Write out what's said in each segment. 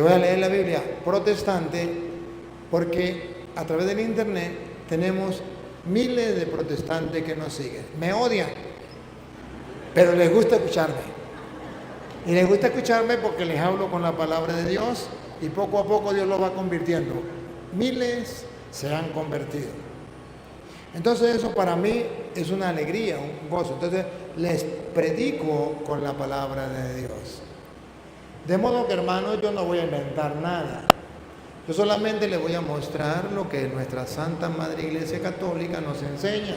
Voy a leer la Biblia protestante porque a través del internet tenemos miles de protestantes que nos siguen. Me odian, pero les gusta escucharme. Y les gusta escucharme porque les hablo con la palabra de Dios y poco a poco Dios lo va convirtiendo. Miles se han convertido. Entonces eso para mí es una alegría, un gozo. Entonces les predico con la palabra de Dios. De modo que, hermanos, yo no voy a inventar nada. Yo solamente les voy a mostrar lo que nuestra Santa Madre Iglesia Católica nos enseña.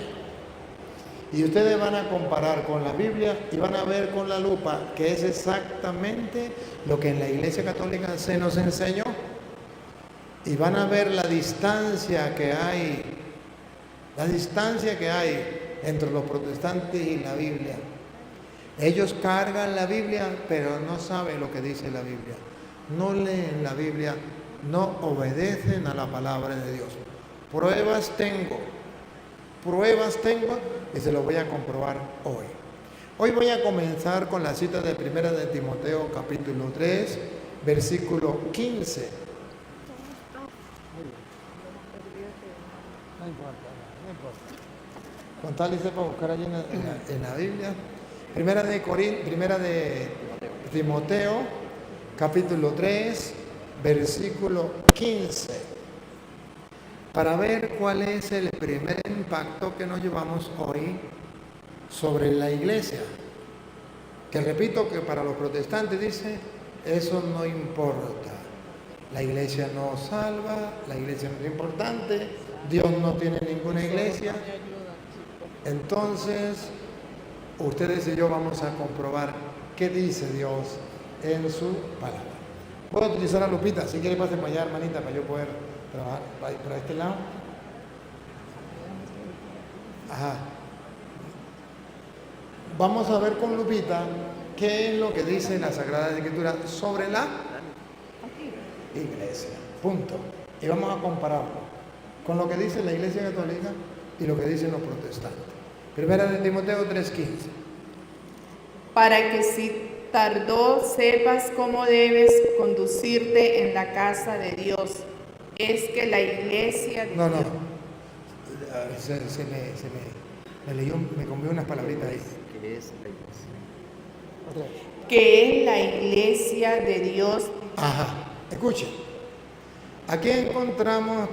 Y ustedes van a comparar con la Biblia y van a ver con la lupa que es exactamente lo que en la Iglesia Católica se nos enseñó. Y van a ver la distancia que hay entre los protestantes y la Biblia. Ellos cargan la Biblia, pero no saben lo que dice la Biblia. No leen la Biblia, no obedecen a la palabra de Dios. Pruebas tengo y se lo voy a comprobar hoy. Hoy voy a comenzar con la cita de 1 de Timoteo, capítulo 3, versículo 15. No importa. Con tal y sepa buscar allí en la Biblia. Primera de Timoteo, capítulo 3, versículo 15. Para ver cuál es el primer impacto que nos llevamos hoy sobre la iglesia. Que repito que para los protestantes dice, eso no importa. La iglesia no salva, la iglesia no es importante, Dios no tiene ninguna iglesia. Entonces, ustedes y yo vamos a comprobar qué dice Dios en su palabra. Voy a utilizar la lupita, si quiere pasen para allá, hermanita, para yo poder trabajar para este lado. Ajá. Vamos a ver con lupita qué es lo que dice la Sagrada Escritura sobre la iglesia. Punto. Y vamos a compararlo con lo que dice la Iglesia Católica y lo que dicen los protestantes. Primera de Timoteo 3:15. Para que si tardó sepas cómo debes conducirte en la casa de Dios. Es que la iglesia... No. Me leyó, me comió unas palabritas ahí. ¿Qué es la iglesia? Otra vez. Que es la iglesia de Dios. Ajá, escuchen. Aquí encontramos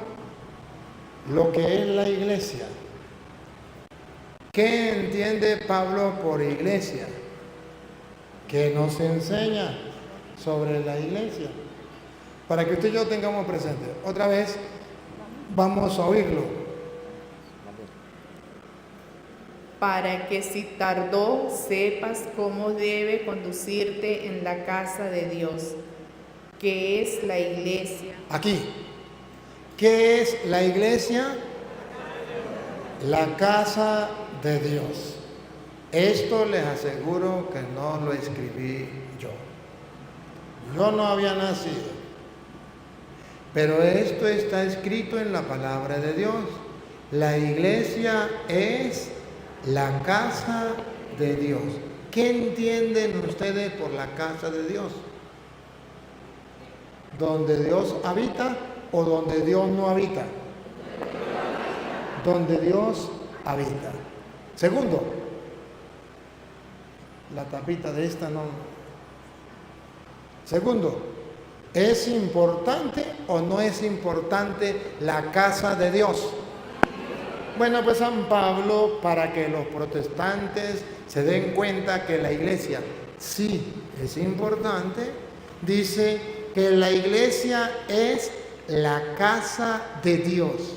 lo que es la iglesia. ¿Qué entiende Pablo por iglesia? ¿Qué nos enseña sobre la iglesia? Para que usted y yo tengamos presente. Otra vez, vamos a oírlo. Para que si tardó sepas cómo debe conducirte en la casa de Dios, que es la iglesia. Aquí. ¿Qué es la iglesia? La casa de Dios. Esto les aseguro que no lo escribí yo. Yo no había nacido. Pero esto está escrito en la palabra de Dios. La iglesia es la casa de Dios. ¿Qué entienden ustedes por la casa de Dios? ¿Donde Dios habita o donde Dios no habita? Donde Dios habita. Segundo, la tapita de esta no. Segundo, ¿es importante o no es importante la casa de Dios? Bueno, pues San Pablo, para que los protestantes se den cuenta que la iglesia sí es importante, dice que la iglesia es la casa de Dios.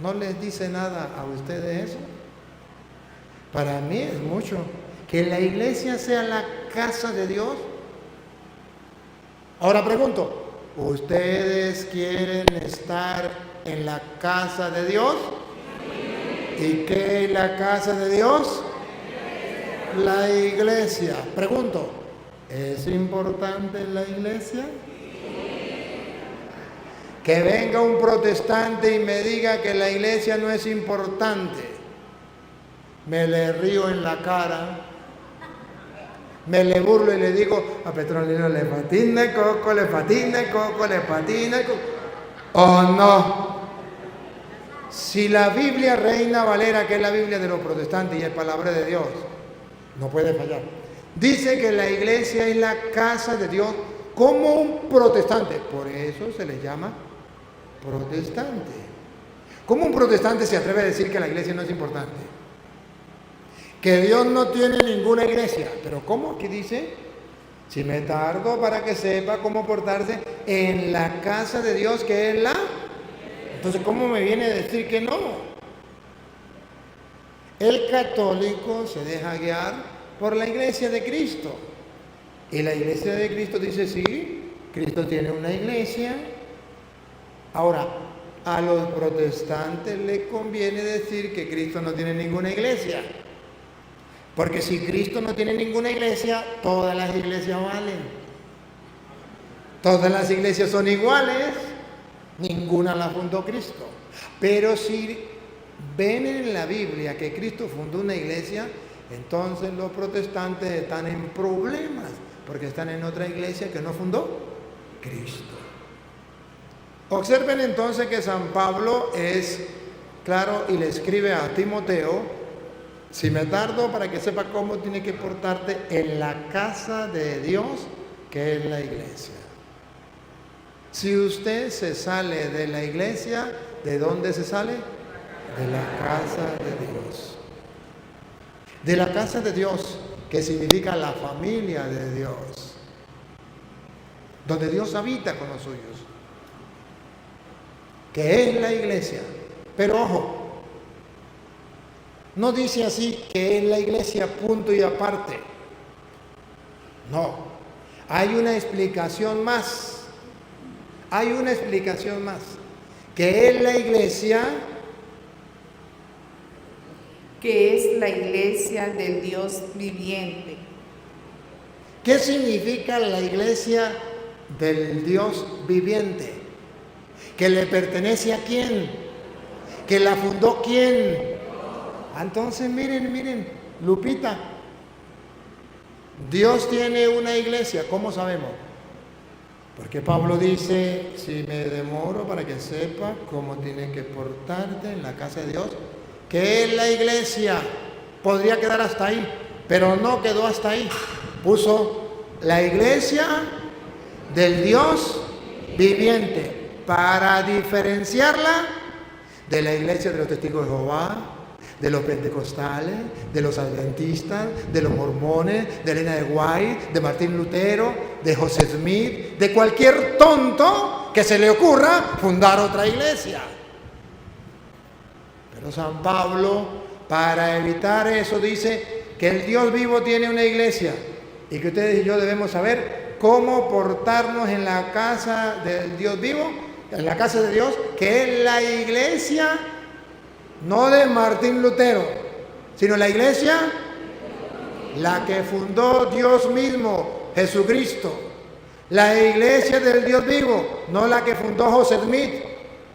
¿No les dice nada a ustedes eso? Para mí es mucho. Que la iglesia sea la casa de Dios. Ahora pregunto, ¿ustedes quieren estar en la casa de Dios? ¿Y qué es la casa de Dios? La iglesia. Pregunto, ¿es importante la iglesia? Que venga un protestante y me diga que la iglesia no es importante. Me le río en la cara Me le burlo y le digo a Petronilo, le patina el coco, le patina el coco, le patina el coco. ¿O no? Si la Biblia Reina Valera, que es la Biblia de los protestantes y es palabra de Dios, no puede fallar, dice que la iglesia es la casa de Dios como un protestante. Por eso se le llama protestante. ¿Cómo un protestante se atreve a decir que la iglesia no es importante? Que Dios no tiene ninguna iglesia. ¿Pero cómo? Aquí dice, si me tardo para que sepa cómo portarse en la casa de Dios, que es la... Entonces, ¿cómo me viene a decir que no? El católico se deja guiar por la iglesia de Cristo. Y la iglesia de Cristo dice, sí, Cristo tiene una iglesia. Ahora, a los protestantes les conviene decir que Cristo no tiene ninguna iglesia. Porque si Cristo no tiene ninguna iglesia, todas las iglesias valen. Todas las iglesias son iguales. Ninguna la fundó Cristo. Pero si ven en la Biblia que Cristo fundó una iglesia, entonces los protestantes están en problemas, porque están en otra iglesia que no fundó Cristo. Observen entonces que San Pablo es claro y le escribe a Timoteo, si me tardo para que sepa cómo tiene que portarte en la casa de Dios, que es la iglesia. Si usted se sale de la iglesia, ¿de dónde se sale? De la casa de Dios. De la casa de Dios, que significa la familia de Dios, donde Dios habita con los suyos, que es la iglesia. Pero ojo, no dice así que es la iglesia punto y aparte. No, hay una explicación más. Hay una explicación más, que es la iglesia, que es la iglesia del Dios viviente. ¿Qué significa la iglesia del Dios viviente? ¿Que le pertenece a quién? ¿Que la fundó quién? Entonces miren, Lupita, Dios tiene una iglesia, ¿cómo sabemos? Porque Pablo dice, si me demoro para que sepa cómo tiene que portarte en la casa de Dios, que es la iglesia. Podría quedar hasta ahí, pero no quedó hasta ahí. Puso la iglesia del Dios viviente para diferenciarla de la iglesia de los testigos de Jehová, de los pentecostales, de los adventistas, de los mormones, de Elena de White, de Martín Lutero, de José Smith, de cualquier tonto que se le ocurra fundar otra iglesia. Pero San Pablo, para evitar eso, dice que el Dios vivo tiene una iglesia y que ustedes y yo debemos saber cómo portarnos en la casa del Dios vivo, en la casa de Dios, que es la iglesia, no de Martín Lutero, sino la iglesia, la que fundó Dios mismo, Jesucristo. La iglesia del Dios vivo, no la que fundó José Smith.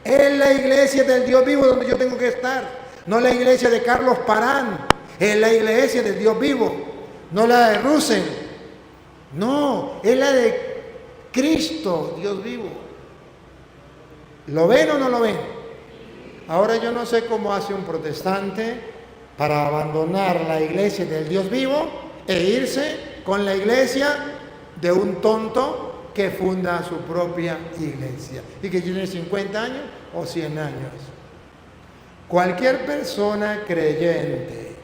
Es la iglesia del Dios vivo donde yo tengo que estar. No la iglesia de Carlos Parán. Es la iglesia del Dios vivo. No la de Russell. No, es la de Cristo, Dios vivo. ¿Lo ven o no lo ven? Ahora yo no sé cómo hace un protestante para abandonar la iglesia del Dios vivo e irse con la iglesia de un tonto que funda su propia iglesia y que tiene 50 años o 100 años. Cualquier persona creyente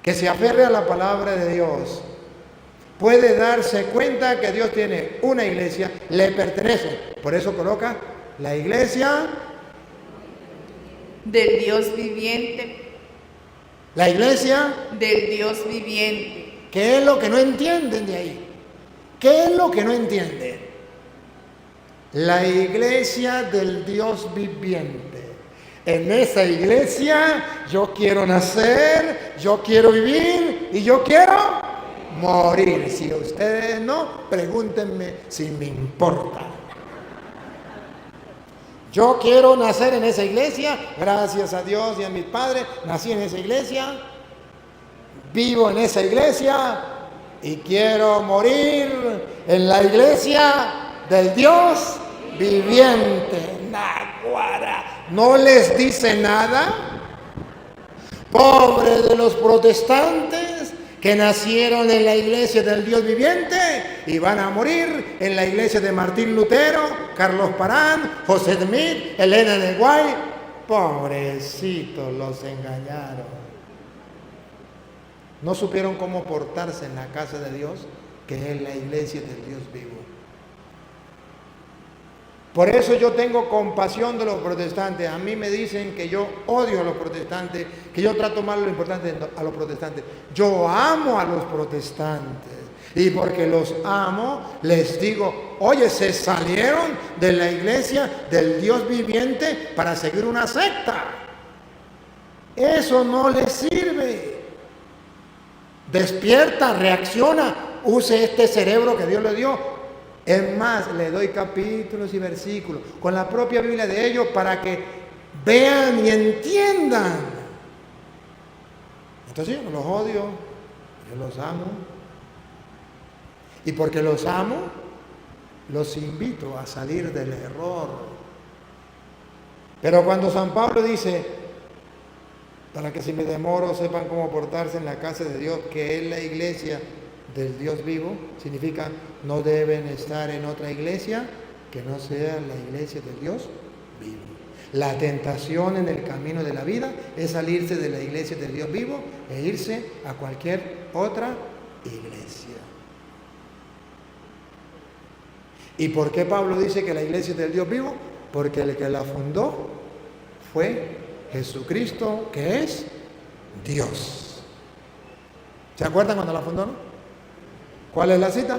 que se aferre a la palabra de Dios puede darse cuenta que Dios tiene una iglesia, le pertenece. Por eso coloca la iglesia del Dios viviente. La iglesia del Dios viviente. ¿Qué es lo que no entienden de ahí? ¿Qué es lo que no entienden? La iglesia del Dios viviente. En esa iglesia yo quiero nacer, yo quiero vivir y yo quiero morir. Si ustedes no, pregúntenme si me importa. Yo quiero nacer en esa iglesia, gracias a Dios y a mis padres, nací en esa iglesia, vivo en esa iglesia y quiero morir en la iglesia del Dios viviente. Naguará. ¿No les dice nada? Pobre de los protestantes que nacieron en la iglesia del Dios viviente y van a morir en la iglesia de Martín Lutero, Carlos Parán, José Smith, Elena de White. Pobrecitos, los engañaron. No supieron cómo portarse en la casa de Dios, que es la iglesia del Dios vivo. Por eso yo tengo compasión de los protestantes. A mí me dicen que yo odio a los protestantes, que yo trato mal lo importante a los protestantes. Yo amo a los protestantes. Y porque los amo, les digo, oye, se salieron de la iglesia del Dios viviente para seguir una secta. Eso no les sirve. Despierta, reacciona, use este cerebro que Dios le dio. Es más, le doy capítulos y versículos con la propia Biblia de ellos para que vean y entiendan. Entonces yo no los odio, yo los amo. Y porque los amo, los invito a salir del error. Pero cuando San Pablo dice, para que si me demoro sepan cómo portarse en la casa de Dios, que es la iglesia del Dios vivo, significa no deben estar en otra iglesia que no sea la iglesia del Dios vivo. La tentación en el camino de la vida es salirse de la iglesia del Dios vivo e irse a cualquier otra iglesia. ¿Y por qué Pablo dice que la iglesia es del Dios vivo? Porque el que la fundó fue Jesucristo, que es Dios. ¿Se acuerdan cuando la fundó, no? ¿Cuál es la cita?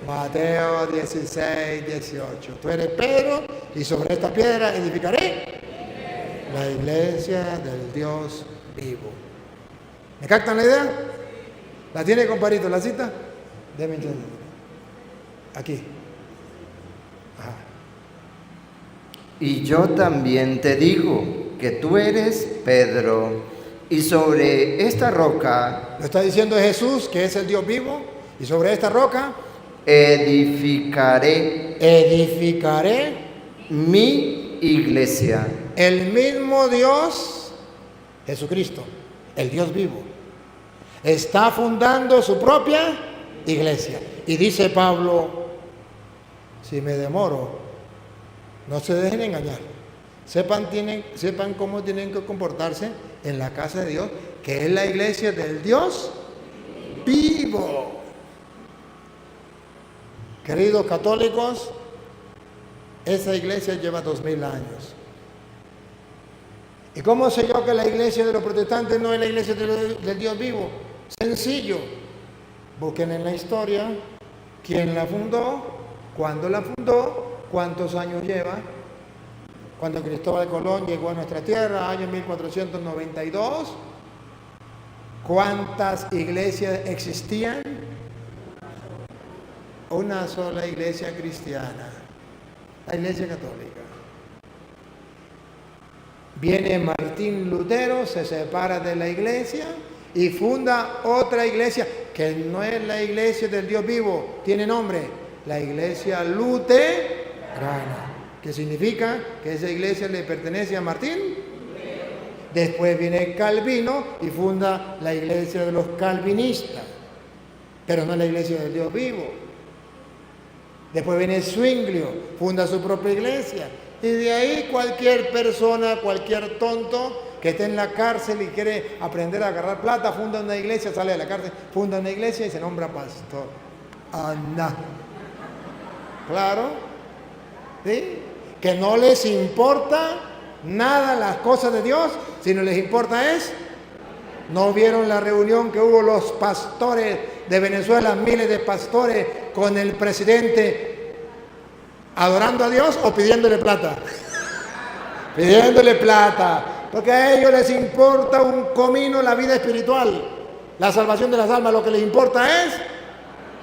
Mateo 16, 18. Tú eres Pedro y sobre esta piedra edificaré la iglesia del Dios vivo. ¿Me captan la idea? ¿La tiene, compadrito, la cita? Déjame entender. Aquí. Ajá. Y yo también te digo que tú eres Pedro, y sobre esta roca... Lo está diciendo Jesús, que es el Dios vivo, y sobre esta roca... Edificaré mi iglesia. El mismo Dios, Jesucristo, el Dios vivo, está fundando su propia iglesia. Y dice Pablo, si me demoro, no se dejen engañar. Sepan cómo tienen que comportarse en la casa de Dios, que es la iglesia del Dios vivo. Queridos católicos, esa iglesia lleva 2000 años. ¿Y cómo sé yo que la iglesia de los protestantes no es la iglesia del Dios vivo? Sencillo. Busquen en la historia quién la fundó, cuándo la fundó, cuántos años lleva. Cuando Cristóbal Colón llegó a nuestra tierra, año 1492, ¿cuántas iglesias existían? Una sola iglesia cristiana, la iglesia católica. Viene Martín Lutero, se separa de la iglesia y funda otra iglesia que no es la iglesia del Dios vivo, tiene nombre, la iglesia luterana, que significa que esa iglesia le pertenece a Martín. Después viene Calvino y funda la iglesia de los calvinistas, pero no la iglesia del Dios vivo. Después viene Zwinglio, funda su propia iglesia. Y de ahí cualquier persona, cualquier tonto que esté en la cárcel y quiere aprender a agarrar plata, funda una iglesia, sale de la cárcel, funda una iglesia y se nombra pastor. Anda. Claro. ¿Sí? Que no les importa nada las cosas de Dios, sino les importa es. ¿No vieron la reunión que hubo los pastores de Venezuela, miles de pastores con el presidente adorando a Dios o pidiéndole plata? Pidiéndole plata, porque a ellos les importa un comino la vida espiritual, la salvación de las almas. Lo que les importa es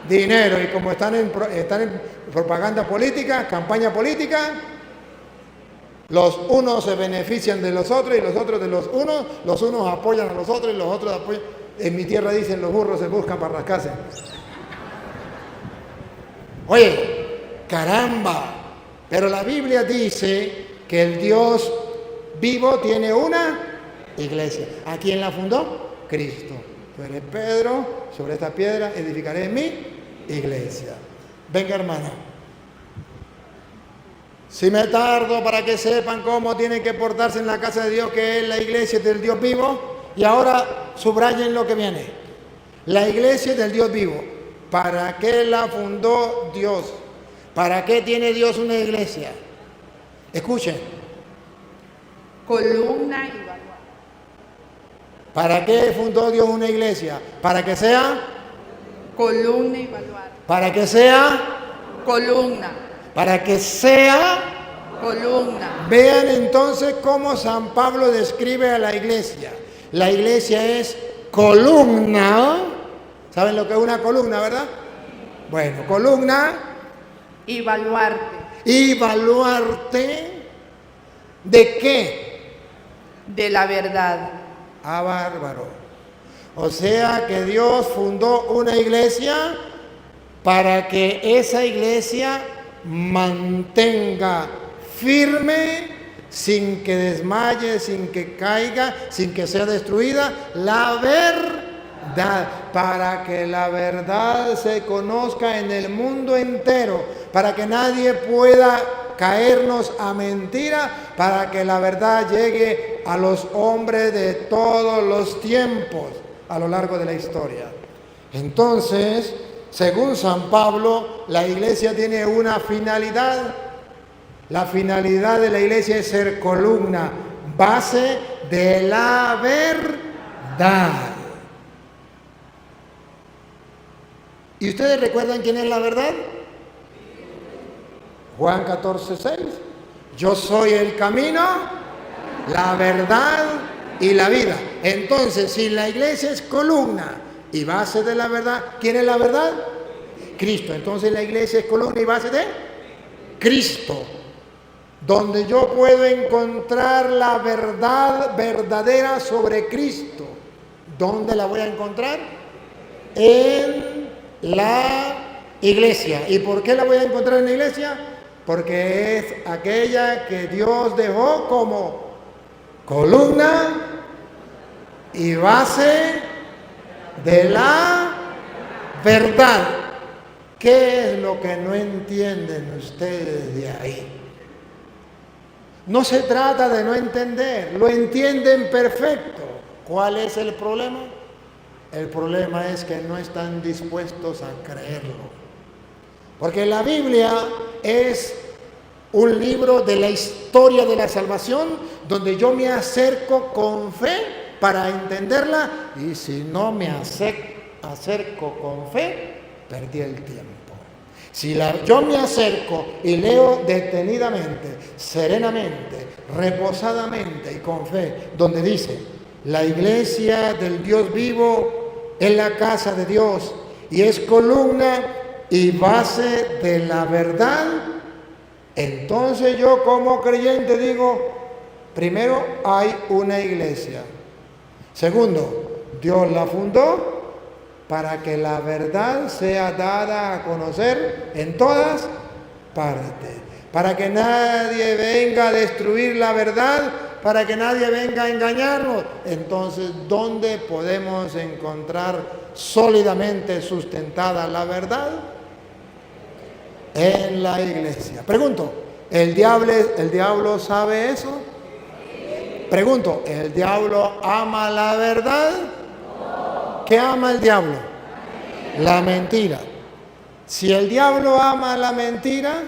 dinero, y como están en propaganda política, campaña política, los unos se benefician de los otros y los otros de los unos apoyan a los otros y los otros apoyan. En mi tierra dicen los burros se buscan para rascarse. Oye, caramba, pero la Biblia dice que el Dios vivo tiene una iglesia. ¿A quién la fundó? Cristo. Tú eres Pedro, sobre esta piedra edificaré mi iglesia. Venga, hermana. Si me tardo para que sepan cómo tienen que portarse en la casa de Dios, que es la iglesia del Dios vivo, y ahora subrayen lo que viene. La iglesia del Dios vivo. ¿Para qué la fundó Dios? ¿Para qué tiene Dios una iglesia? Escuchen. Columna y baluarte. ¿Para qué fundó Dios una iglesia? ¿Para que sea? Columna y baluarte. ¿Para que sea? Columna. Para que sea. Columna. Vean entonces cómo San Pablo describe a la iglesia. La iglesia es columna. ¿Saben lo que es una columna, verdad? Bueno, columna. Y baluarte. Y baluarte. ¿De qué? De la verdad. Ah, bárbaro. O sea que Dios fundó una iglesia para que esa iglesia mantenga firme, sin que desmaye, sin que caiga, sin que sea destruida, la verdad, para que la verdad se conozca en el mundo entero, para que nadie pueda caernos a mentira, para que la verdad llegue a los hombres de todos los tiempos a lo largo de la historia. Entonces, según San Pablo, la iglesia tiene una finalidad. La finalidad de la iglesia es ser columna, base de la verdad. ¿Y ustedes recuerdan quién es la verdad? Juan 14:6. Yo soy el camino, la verdad y la vida. Entonces, si la iglesia es columna y base de la verdad, ¿quién es la verdad? Cristo. Entonces la iglesia es columna y base de Cristo. Donde yo puedo encontrar la verdad verdadera sobre Cristo. ¿Dónde la voy a encontrar? En la iglesia. ¿Y por qué la voy a encontrar en la iglesia? Porque es aquella que Dios dejó como columna y base de la verdad. ¿Qué es lo que no entienden ustedes de ahí? No se trata de no entender, lo entienden perfecto. ¿Cuál es el problema? El problema es que no están dispuestos a creerlo. Porque la Biblia es un libro de la historia de la salvación, donde yo me acerco con fe para entenderla, y si no me acerco con fe, perdí el tiempo. Si yo me acerco y leo detenidamente, serenamente, reposadamente y con fe, donde dice, la iglesia del Dios vivo es la casa de Dios y es columna y base de la verdad, entonces yo como creyente digo, primero, hay una iglesia. Segundo, Dios la fundó para que la verdad sea dada a conocer en todas partes, para que nadie venga a destruir la verdad, para que nadie venga a engañarnos. Entonces, ¿dónde podemos encontrar sólidamente sustentada la verdad? En la iglesia. Pregunto, ¿el diablo sabe eso? Pregunto, ¿el diablo ama la verdad? ¿Qué ama el diablo? La mentira. Si el diablo ama la mentira,